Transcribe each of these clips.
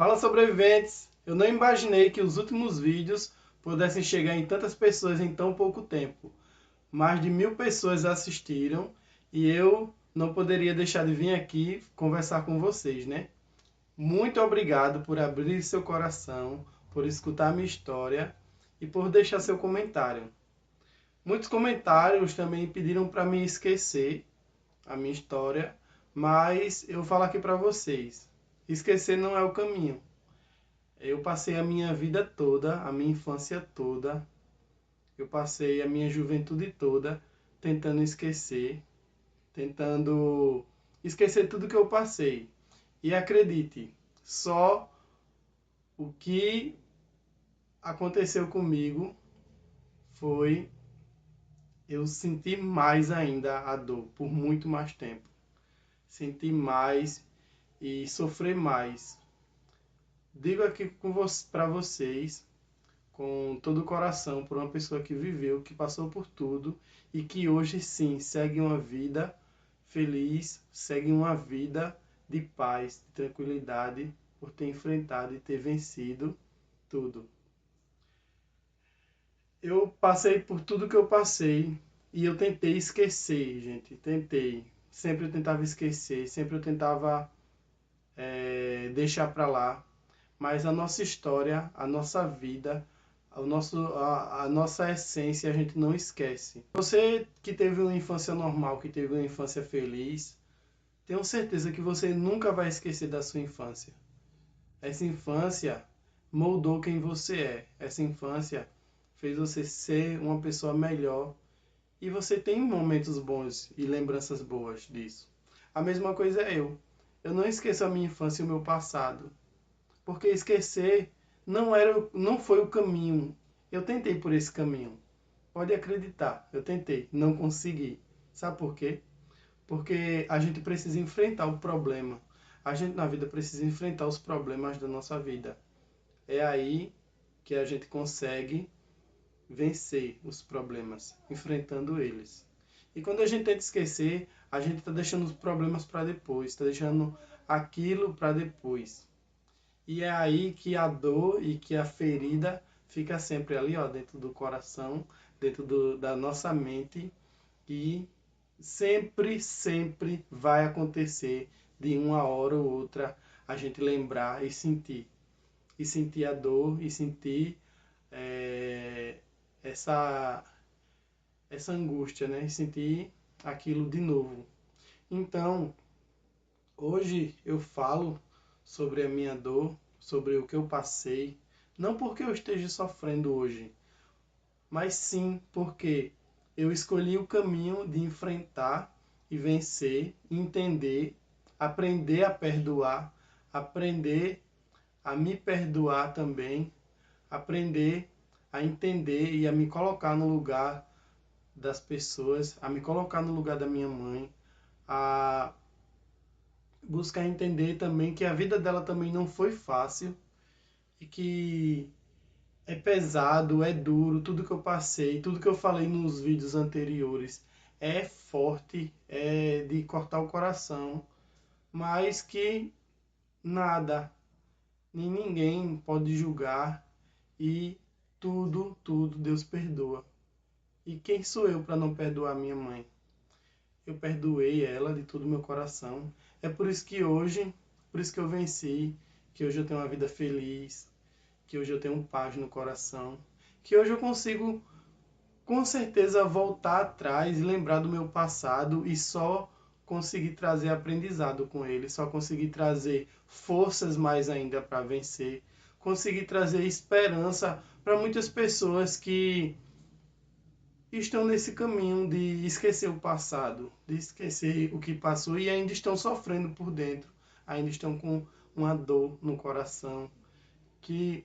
Fala, sobreviventes! Eu não imaginei que os últimos vídeos pudessem chegar em tantas pessoas em tão pouco tempo. Mais de 1000 pessoas assistiram e eu não poderia deixar de vir aqui conversar com vocês, né? Muito obrigado por abrir seu coração, por escutar minha história e por deixar seu comentário. Muitos comentários também pediram para me esquecer a minha história, mas eu vou falar aqui para vocês. Esquecer não é o caminho. Eu passei a minha vida toda, a minha infância toda, eu passei a minha juventude toda tentando tentando esquecer tudo que eu passei. E acredite, só o que aconteceu comigo foi eu sentir mais ainda a dor por muito mais tempo. Sentir mais e sofrer mais. Digo aqui para vocês com todo o coração por uma pessoa que viveu, que passou por tudo e que hoje sim segue uma vida feliz, segue uma vida de paz, de tranquilidade, por ter enfrentado e ter vencido tudo. Eu passei por tudo que eu passei e eu tentei esquecer, gente, tentei. Sempre eu tentava esquecer, sempre eu tentava deixar para lá, mas a nossa história, a nossa vida, a nossa essência a gente não esquece. Você que teve uma infância normal, que teve uma infância feliz, tenho certeza que você nunca vai esquecer da sua infância. Essa infância moldou quem você é. Essa infância fez você ser uma pessoa melhor. E você tem momentos bons e lembranças boas disso. A mesma coisa é eu. Eu não esqueço a minha infância e o meu passado. Porque esquecer não foi o caminho. Eu tentei por esse caminho. Pode acreditar, eu tentei, não consegui. Sabe por quê? Porque a gente precisa enfrentar o problema. A gente na vida precisa enfrentar os problemas da nossa vida. É aí que a gente consegue vencer os problemas, enfrentando eles. E quando a gente tenta esquecer, a gente está deixando os problemas para depois, está deixando aquilo para depois. E é aí que a dor e que a ferida fica sempre ali, ó, dentro do coração, da nossa mente, e sempre vai acontecer de uma hora ou outra a gente lembrar e sentir. E sentir a dor e sentir é, essa, essa angústia, né? E sentir aquilo de novo. Então, hoje eu falo sobre a minha dor, sobre o que eu passei, não porque eu esteja sofrendo hoje, mas sim porque eu escolhi o caminho de enfrentar e vencer, entender, aprender a perdoar, aprender a me perdoar também, aprender a entender e a me colocar no lugar das pessoas, a me colocar no lugar da minha mãe, a buscar entender também que a vida dela também não foi fácil e que é pesado, é duro, tudo que eu passei, tudo que eu falei nos vídeos anteriores é forte, é de cortar o coração, mas que nada, nem ninguém pode julgar e tudo Deus perdoa. E quem sou eu para não perdoar minha mãe? Eu perdoei ela de todo o meu coração. É por isso que hoje, por isso que eu venci, que hoje eu tenho uma vida feliz, que hoje eu tenho paz no coração, que hoje eu consigo com certeza voltar atrás e lembrar do meu passado e só conseguir trazer aprendizado com ele, só conseguir trazer forças mais ainda para vencer, conseguir trazer esperança para muitas pessoas que estão nesse caminho de esquecer o passado, de esquecer o que passou e ainda estão sofrendo por dentro, ainda estão com uma dor no coração que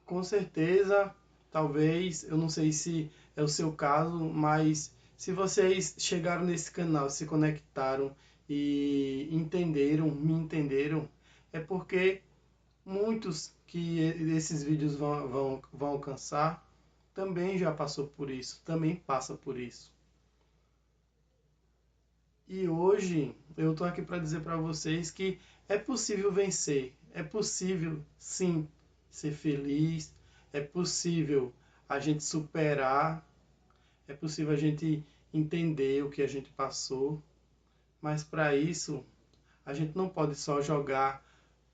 com certeza, talvez, eu não sei se é o seu caso, mas se vocês chegaram nesse canal, se conectaram e me entenderam, é porque muitos que esses vídeos vão alcançar também já passou por isso, também passa por isso. E hoje eu estou aqui para dizer para vocês que é possível vencer, É possível, sim, ser feliz, é possível a gente superar, é possível a gente entender o que a gente passou, mas para isso a gente não pode só jogar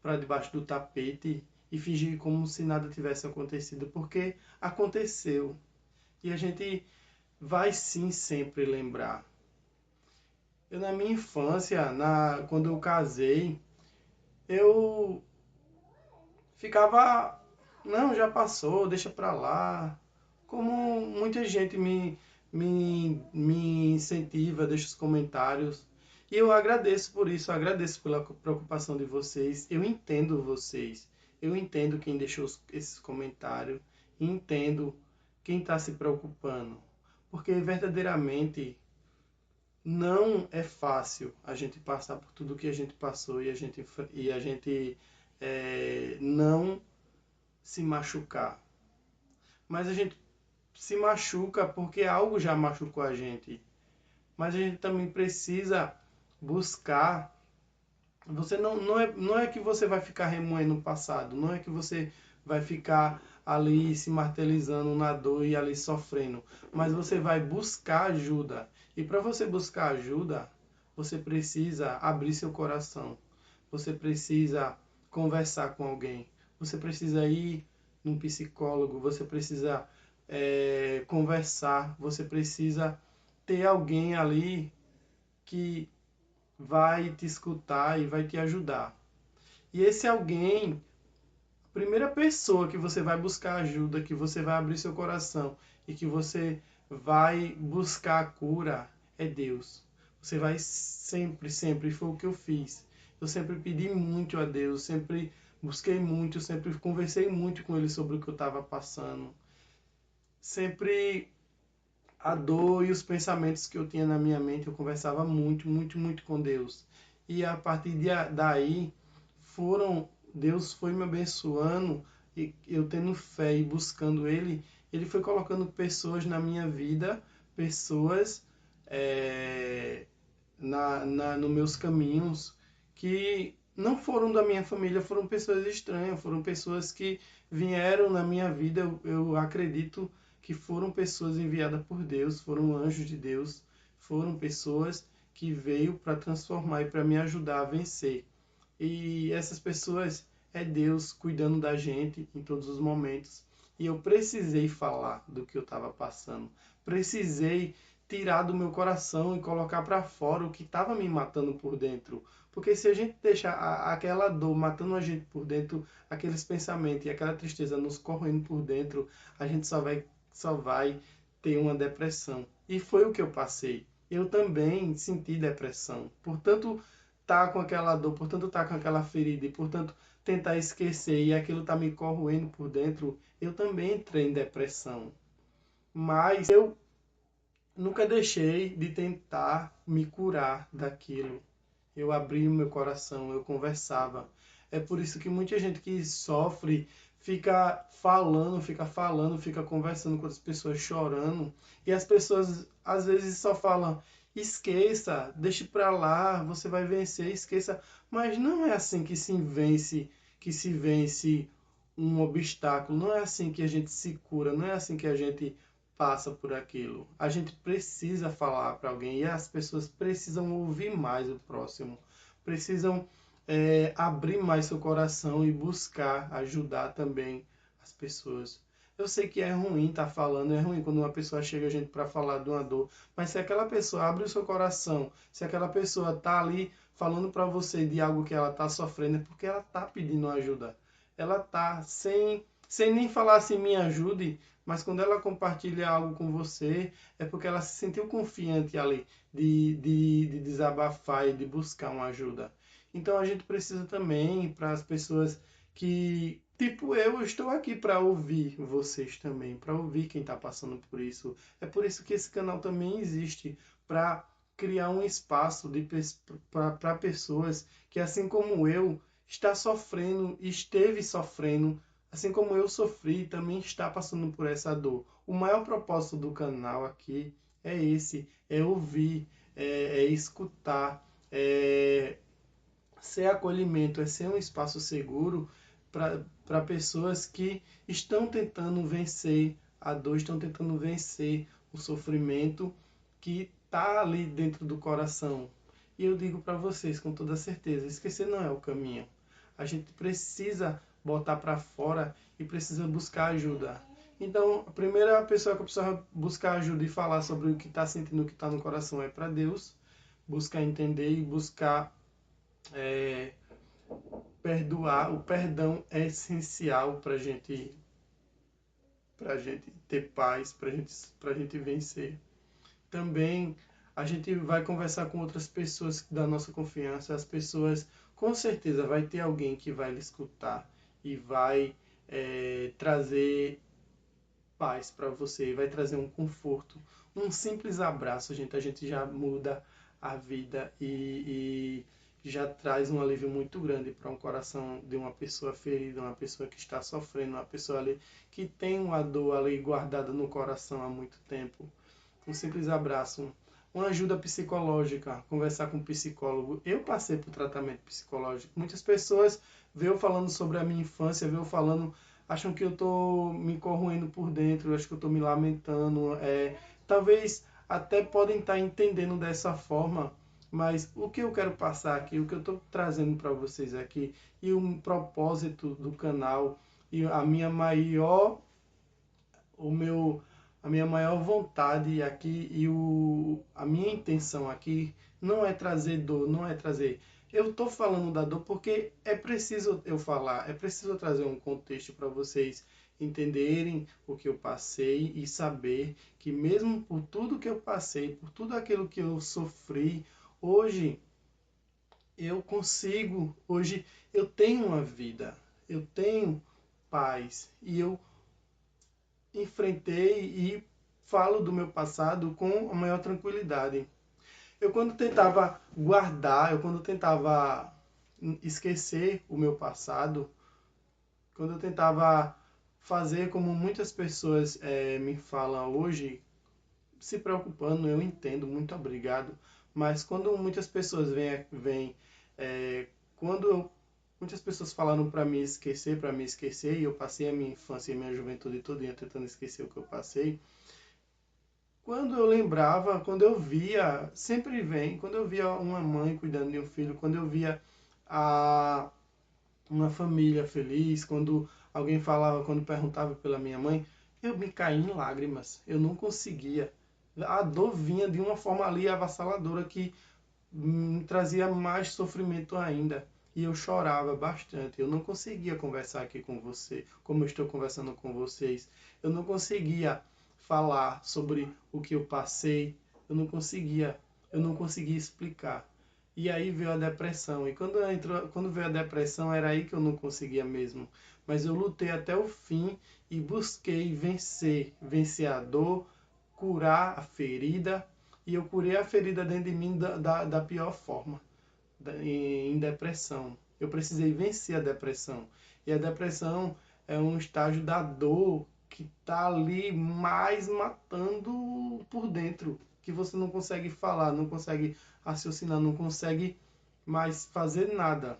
para debaixo do tapete e fingir como se nada tivesse acontecido, porque aconteceu. E a gente vai sim sempre lembrar. Eu na minha infância, quando eu casei, eu ficava, não, já passou, deixa pra lá. Como muita gente me incentiva, deixa os comentários. E eu agradeço por isso, agradeço pela preocupação de vocês. Eu entendo vocês. Eu entendo quem deixou esses comentários. E entendo quem está se preocupando. Porque verdadeiramente não é fácil a gente passar por tudo que a gente passou e a gente não se machucar. Mas a gente se machuca porque algo já machucou a gente. Mas a gente também precisa buscar. Você não é que você vai ficar remoendo o passado, não é que você vai ficar ali se martirizando na dor e ali sofrendo, mas você vai buscar ajuda. E para você buscar ajuda, você precisa abrir seu coração. Você precisa conversar com alguém. Você precisa ir num psicólogo. Você precisa conversar. Você precisa ter alguém ali que vai te escutar e vai te ajudar. E esse alguém, a primeira pessoa que você vai buscar ajuda, que você vai abrir seu coração e que você vai buscar a cura é Deus. Você vai sempre, sempre, foi o que eu fiz. Eu sempre pedi muito a Deus, sempre busquei muito, sempre conversei muito com Ele sobre o que eu estava passando. Sempre a dor e os pensamentos que eu tinha na minha mente, eu conversava muito, muito, muito com Deus. E a partir daí, Deus foi me abençoando e eu tendo fé e buscando Ele foi colocando pessoas na minha vida, pessoas é, nos meus caminhos que não foram da minha família, foram pessoas estranhas, foram pessoas que vieram na minha vida, eu acredito que foram pessoas enviadas por Deus, foram anjos de Deus, foram pessoas que veio para transformar e para me ajudar a vencer. E essas pessoas é Deus cuidando da gente em todos os momentos. E eu precisei falar do que eu estava passando. Precisei tirar do meu coração e colocar para fora o que estava me matando por dentro. Porque se a gente deixar aquela dor matando a gente por dentro, aqueles pensamentos e aquela tristeza nos corroendo por dentro, a gente só vai ter uma depressão. E foi o que eu passei. Eu também senti depressão. Portanto, tá com aquela dor, portanto tá com aquela ferida e portanto tentar esquecer e aquilo tá me corroendo por dentro, eu também entrei em depressão. Mas eu nunca deixei de tentar me curar daquilo. Eu abri o meu coração, eu conversava. É por isso que muita gente que sofre fica conversando com as pessoas chorando. E as pessoas às vezes só falam, esqueça, deixe pra lá, você vai vencer, esqueça. Mas não é assim que se vence um obstáculo, não é assim que a gente se cura, não é assim que a gente passa por aquilo. A gente precisa falar para alguém e as pessoas precisam ouvir mais o próximo, precisam abrir mais seu coração e buscar ajudar também as pessoas. Eu sei que é ruim estar falando, é ruim quando uma pessoa chega a gente para falar de uma dor, mas se aquela pessoa abre o seu coração, se aquela pessoa está ali falando para você de algo que ela está sofrendo, é porque ela está pedindo ajuda. Ela está sem nem falar assim, me ajude, mas quando ela compartilha algo com você, é porque ela se sentiu confiante ali de desabafar e de buscar uma ajuda. Então a gente precisa também, para as pessoas que, tipo eu estou aqui para ouvir vocês também, para ouvir quem está passando por isso. É por isso que esse canal também existe, para criar um espaço para pessoas que, assim como eu, está sofrendo, esteve sofrendo, assim como eu sofri, também está passando por essa dor. O maior propósito do canal aqui é esse, é ouvir, é escutar, é ser acolhimento, é ser um espaço seguro para pessoas que estão tentando vencer a dor, estão tentando vencer o sofrimento que está ali dentro do coração. E eu digo para vocês com toda certeza, esquecer não é o caminho. A gente precisa botar para fora e precisa buscar ajuda. Então, a primeira pessoa que precisa buscar ajuda e falar sobre o que está sentindo, o que está no coração é para Deus. Buscar entender e buscar perdoar. O perdão é essencial para gente ter paz, para gente vencer. Também a gente vai conversar com outras pessoas da nossa confiança. As pessoas, com certeza, vai ter alguém que vai lhe escutar e vai trazer paz para você, vai trazer um conforto. Um simples abraço, gente, a gente já muda a vida e já traz um alívio muito grande para um coração de uma pessoa ferida, uma pessoa que está sofrendo, uma pessoa ali que tem uma dor ali guardada no coração há muito tempo. Um simples abraço, uma ajuda psicológica, conversar com um psicólogo. Eu passei por tratamento psicológico. Muitas pessoas veio falando sobre a minha infância, veio falando, acham que eu estou me corroendo por dentro, acham que eu estou me lamentando. Talvez até podem estar entendendo dessa forma, mas o que eu quero passar aqui, o que eu estou trazendo para vocês aqui, e o propósito do canal, e a minha maior o meu a minha maior vontade aqui e a minha intenção aqui não é trazer dor, não é trazer. Eu estou falando da dor porque é preciso eu falar, é preciso trazer um contexto para vocês entenderem o que eu passei e saber que mesmo por tudo que eu passei, por tudo aquilo que eu sofri, hoje hoje eu tenho uma vida, eu tenho paz e eu enfrentei e falo do meu passado com a maior tranquilidade. Eu quando tentava guardar, eu quando tentava esquecer o meu passado, quando eu tentava fazer como muitas pessoas me falam hoje, se preocupando, eu entendo, muito obrigado, mas quando muitas pessoas vêm quando muitas pessoas falaram para me esquecer, e eu passei a minha infância e a minha juventude toda tentando esquecer o que eu passei. Quando eu lembrava, quando eu via, sempre vem, quando eu via uma mãe cuidando de um filho, quando eu via a, uma família feliz, quando alguém falava, quando perguntava pela minha mãe, eu me caí em lágrimas, eu não conseguia. A dor vinha de uma forma ali avassaladora que me trazia mais sofrimento ainda. E eu chorava bastante. Eu não conseguia conversar aqui com você, como eu estou conversando com vocês. Eu não conseguia falar sobre o que eu passei. Eu não conseguia explicar. E aí veio a depressão. E quando veio a depressão, era aí que eu não conseguia mesmo. Mas eu lutei até o fim e busquei vencer a dor, curar a ferida, e eu curei a ferida dentro de mim da pior forma, em depressão. Eu precisei vencer a depressão. E a depressão é um estágio da dor que está ali mais matando por dentro, que você não consegue falar, não consegue raciocinar, não consegue mais fazer nada.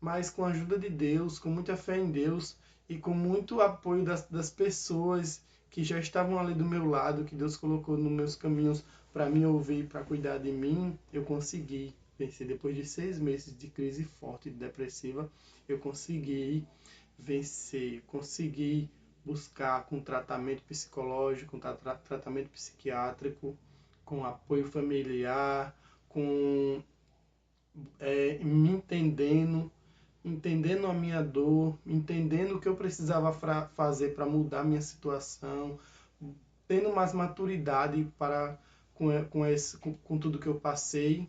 Mas com a ajuda de Deus, com muita fé em Deus e com muito apoio das pessoas que já estavam ali do meu lado, que Deus colocou nos meus caminhos para me ouvir, para cuidar de mim, eu consegui vencer. Depois de 6 meses de crise forte e depressiva, eu consegui vencer, consegui buscar com tratamento psicológico, com tratamento psiquiátrico, com apoio familiar, com me entendendo a minha dor, entendendo o que eu precisava fazer para mudar a minha situação, tendo mais maturidade com tudo que eu passei,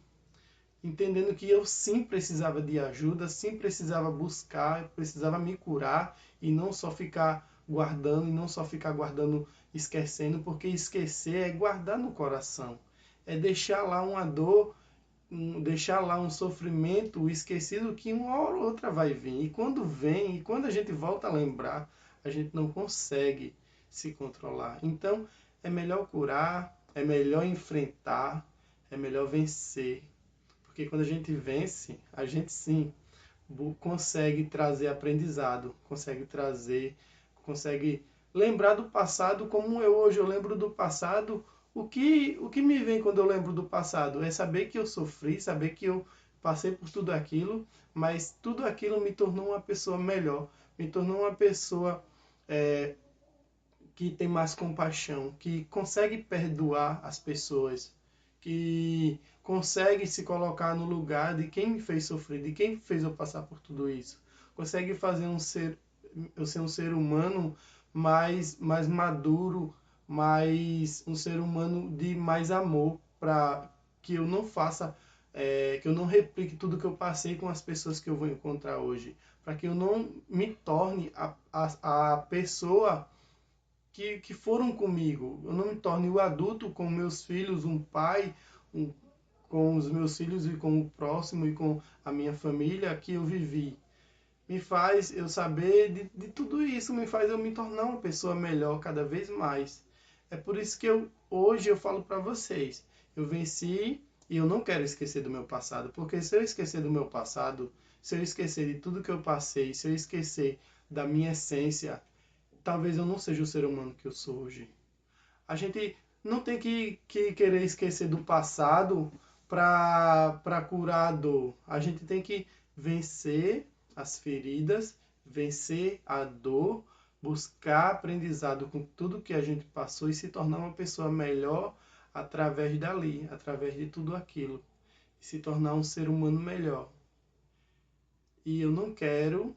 entendendo que eu sim precisava de ajuda, sim precisava buscar, precisava me curar e não só ficar guardando, esquecendo, porque esquecer é guardar no coração, é deixar lá uma dor, deixar lá um sofrimento esquecido que uma hora ou outra vai vir. E quando vem, e quando a gente volta a lembrar, a gente não consegue se controlar. Então, é melhor curar, é melhor enfrentar, é melhor vencer. Porque quando a gente vence, a gente sim consegue trazer aprendizado, consegue lembrar do passado como hoje eu lembro do passado. O que me vem quando eu lembro do passado é saber que eu sofri, saber que eu passei por tudo aquilo, mas tudo aquilo me tornou uma pessoa melhor, me tornou uma pessoa que tem mais compaixão, que consegue perdoar as pessoas, que consegue se colocar no lugar de quem me fez sofrer, de quem fez eu passar por tudo isso. Consegue fazer eu ser um ser humano mais maduro, um ser humano de mais amor, para que eu não faça, que eu não replique tudo que eu passei com as pessoas que eu vou encontrar hoje, para que eu não me torne a pessoa que foram comigo. Eu não me torne o adulto com meus filhos, um pai, com os meus filhos e com o próximo e com a minha família que eu vivi. Me faz eu saber de tudo isso, me faz eu me tornar uma pessoa melhor cada vez mais. É por isso que hoje eu falo para vocês, eu venci e eu não quero esquecer do meu passado, porque se eu esquecer do meu passado, se eu esquecer de tudo que eu passei, se eu esquecer da minha essência, talvez eu não seja o ser humano que eu sou hoje. A gente não tem que querer esquecer do passado para curar a dor. A gente tem que vencer as feridas, vencer a dor, buscar aprendizado com tudo que a gente passou e se tornar uma pessoa melhor através dali, através de tudo aquilo. E se tornar um ser humano melhor. E eu não quero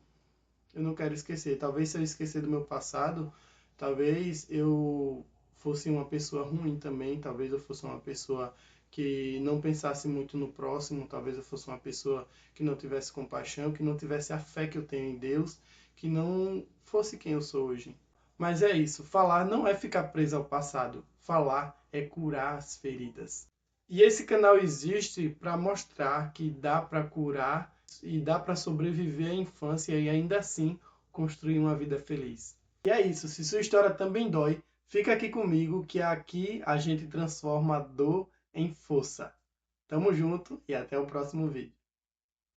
esquecer. Talvez se eu esquecer do meu passado, talvez eu fosse uma pessoa ruim também, talvez eu fosse uma pessoa que não pensasse muito no próximo, talvez eu fosse uma pessoa que não tivesse compaixão, que não tivesse a fé que eu tenho em Deus, que não fosse quem eu sou hoje. Mas é isso, falar não é ficar preso ao passado, falar é curar as feridas. E esse canal existe para mostrar que dá para curar e dá para sobreviver à infância e ainda assim construir uma vida feliz. E é isso, se sua história também dói, fica aqui comigo que aqui a gente transforma a dor em força. Tamo junto e até o próximo vídeo.